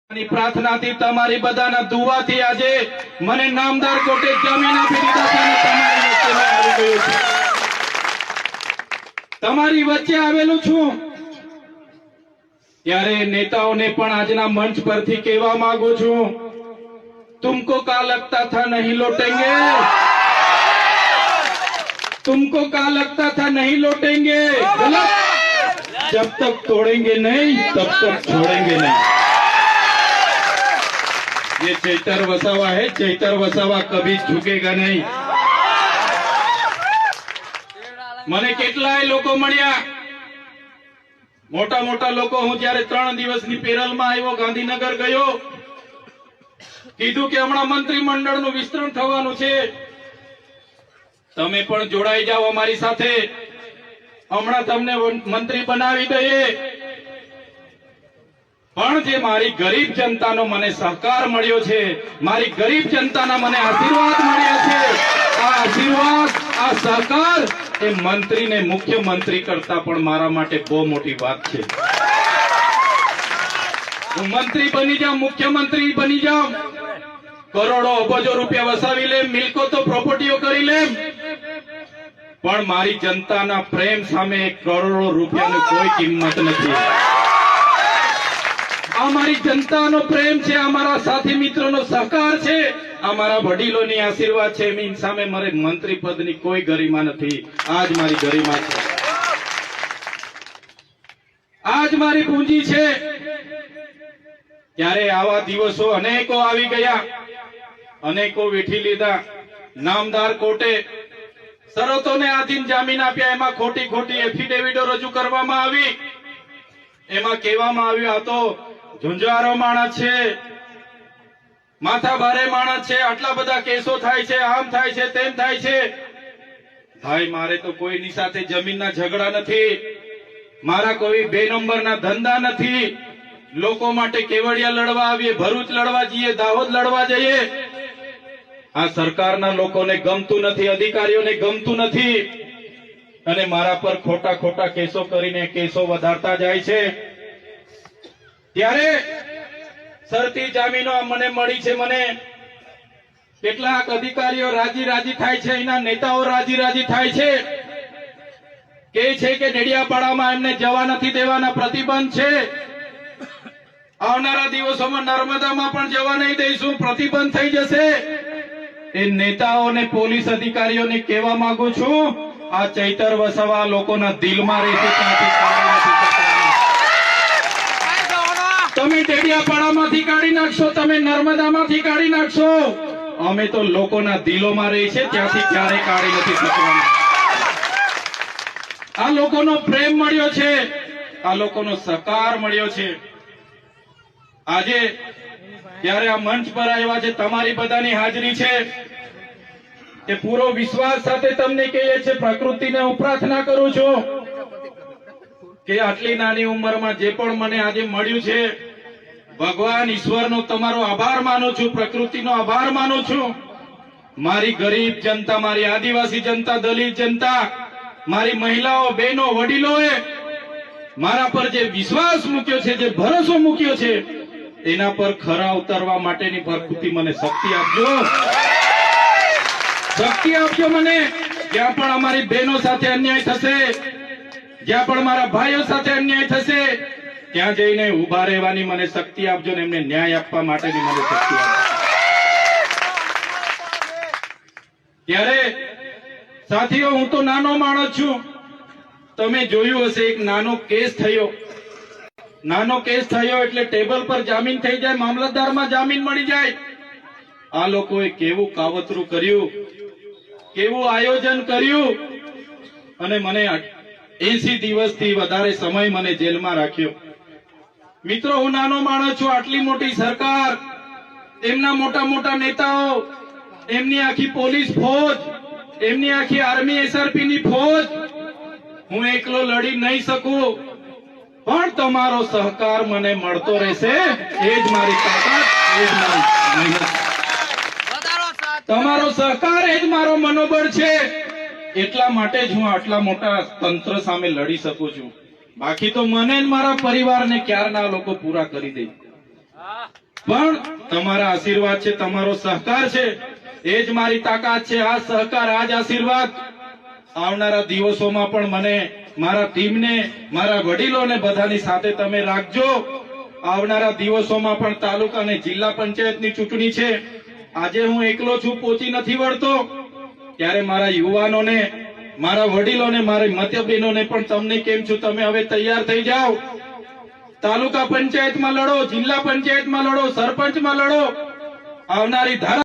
પ્રાર્થનાથી તમારી બધાના દુઆથી આજે મને નામદાર કોર્ટે જામીન આપી દીધા છે અને તમારી વચ્ચે મેં આવી ગયો છું। તમારી વચ્ચે આવેલું છું ત્યારે નેતાઓને પણ આજના મંચ પરથી કહેવા માંગુ છું, तुमको क्या लगता था नहीं लौटेंगे, तुमको क्या लगता था नहीं लौटेंगे, गलत। जब तक तोड़ेंगे नहीं तब तक छोड़ेंगे नहीं। ये चैतर वसावा है, चैतर वसावा कभी झुकेगा नहीं। મને કેટલાય લોકો મળ્યા, મોટા મોટા લોકો। હું જયારે 3 દિવસની પેરલમાં આવ્યો, ગાંધીનગર ગયો, કીધું કે હમણાં મંત્રીમંડળનું વિસ્તરણ થવાનું છે, તમે પણ જોડાઈ જાઓ અમારી સાથે, હમણાં તમને મંત્રી બનાવી દઈએ। પણ જે મારી ગરીબ જનતાનો મને સહકાર મળ્યો છે, મારી ગરીબ જનતાના મને આશીર્વાદ મળ્યા છે, આ આશીર્વાદ, આ સહકાર એ મંત્રીને મુખ્યમંત્રી કરતા પણ મારા માટે બહુ મોટી વાત છે। હું મંત્રી બની જાઉં, મુખ્યમંત્રી બની જાઉં, કરોડો અબજો રૂપિયા વસાવી લેમ, મિલકતો પ્રોપર્ટીઓ કરી લેમ, પણ મારી જનતાના પ્રેમ સામે કરોડો રૂપિયાની કોઈ કિંમત નથી। આ મારી જનતાનો પ્રેમ છે, અમારા સાથી મિત્રોનો સહકાર છે, અમારા વડીલોની આશીર્વાદ છે, એની સામે મારે મંત્રી પદની કોઈ ગરિમા નથી। આજ મારી ગરિમા છે, આજ મારી પૂંજી છે। ત્યારે આવા દિવસો અનેકો આવી ગયા, અનેકો વેઠી લીધા। નામદાર કોર્ટે શરતોને આધીન જામીન આપ્યા, એમાં ખોટી ખોટી એફિડેવિટો રજૂ કરવામાં આવી, એમાં કહેવામાં આવ્યું આ તો ઝુંઝારો માણસ છે, માથા ભારે માણસ છે, આટલા બધા કેસો થાય છે, આમ થાય છે, તેમ થાય છે। ભાઈ મારે તો કોઈની સાથે જમીનના ઝઘડા નથી, મારા કોઈ 2 નંબરના ધંધા નથી। લોકો માટે કેવડિયા લડવા આવીએ, ભરૂચ લડવા જઈએ, દાહોદ લડવા જઈએ। આ સરકારના લોકોને ગમતું નથી, અધિકારીઓને ગમતું નથી, અને મારા પર ખોટા ખોટા કેસો કરીને કેસો વધારતા જાય છે। ત્યારે શરતી જામીનો મને મળી છે, મને કેટલાક અધિકારીઓ રાજી રાજી થાય છે, એના નેતાઓ રાજી રાજી થાય છે, કે છે કે ડેડિયાપાડામાં એમને જવા નથી દેવાના, પ્રતિબંધ છે, આવનારા દિવસોમાં નર્મદામાં પણ જવા નહીં દઈશું, પ્રતિબંધ થઈ જશે। એ નેતાઓને, પોલીસ અધિકારીઓને કહેવા માંગુ છું, આ ચૈતર વસાવા લોકોના દિલમાં રહેશે, ત્યાંથી કાઢી નથી શકવાના। તમે ડેડિયાપાડામાંથી કાઢી નાખશો, તમે નર્મદામાંથી કાઢી નાખશો, અમે તો લોકોના દિલોમાં રહી છે, ત્યાંથી ક્યારેય કાઢી નથી શકવાના। આ લોકોનો પ્રેમ મળ્યો છે, આ લોકોનો સહકાર મળ્યો છે। આજે જ્યારે આ મંચ પર આવ્યા છે, તમારી બધાની હાજરી છે, એ પૂરો વિશ્વાસ સાથે તમને કહીએ છે, પ્રકૃતિને હું પ્રાર્થના કરું છું કે આટલી નાની ઉંમરમાં જે પણ મને આજે મળ્યું છે, ભગવાન ઈશ્વરનો તમારો આભાર માનું છું, પ્રકૃતિનો આભાર માનું છું। મારી ગરીબ જનતા, મારી આદિવાસી જનતા, દલિત જનતા, મારી મહિલાઓ, બહેનો, વડીલોએ મારા પર જે વિશ્વાસ મૂક્યો છે, જે ભરોસો મૂક્યો છે, એના પર ખરા ઉતરવા માટેની પ્રકૃતિ મને શક્તિ આપજો, શક્તિ આપજો મને। જ્યાં પણ અમારી બહેનો સાથે અન્યાય થશે, જ્યાં પણ મારા ભાઈઓ સાથે અન્યાય થશે, ત્યાં જઈને ઉભા રહેવાની મને શક્તિ આપજો ને એમને ન્યાય આપવા માટેની મને શક્તિ આપજો। ત્યારે સાથીઓ, હું તો નાનો માણસ છું, તમે જોયું હશે, એક નાનો કેસ થયો, નાનો કેસ થયો એટલે ટેબલ પર જામીન થઈ જાય, મામલતદારમાં જામીન મળી જાય। આ લોકોએ કેવું કાવતરું કર્યું, કેવું આયોજન કર્યું, અને મને 80 દિવસથી વધારે સમય મને જેલમાં રાખ્યો। મિત્રો, હું નાનો માણસ છું, આટલી મોટી સરકાર, એમના મોટા મોટા નેતાઓ, એમની આખી પોલીસ ફોજ, એમની આખી આર્મી SRP ની ફોજ, હું એકલો લડી નહીં શકું, પણ તમારો સહકાર મને મળતો રહેશે, એ જ મારી તાકાત, એ જ મારી મહેનત, તમારો સહકાર એ જ મારો મનોબળ છે। એટલા માટે જ હું આટલા મોટા તંત્ર સામે લડી શકું છું, બાકી તો મને મારા પરિવારને ક્યારના લોકો પૂરા કરી દે। પણ તમારા આશીર્વાદ છે, તમારો સહકાર છે, એ જ મારી તાકાત છે. આ સહકાર, આ જ આશીર્વાદ આવનારા દિવસોમાં પણ મને, મારા ટીમને, મારા વડીલોને બધાની સાથે તમે રાખજો. આવનારા દિવસોમાં પણ તાલુકા અને જિલ્લા પંચાયતની ચૂંટણી છે. આજે હું એકલો છું, પહોંચી નથી વળતો, ત્યારે મારા યુવાનોને, મારા વડીલોને, મારી મતબેનોને પણ તમને કેમ છું, તમે હવે તૈયાર થઈ જાઓ. તાલુકા પંચાયતમાં લડો, જિલ્લા પંચાયતમાં લડો, સરપંચમાં લડો. આવનારી ધારા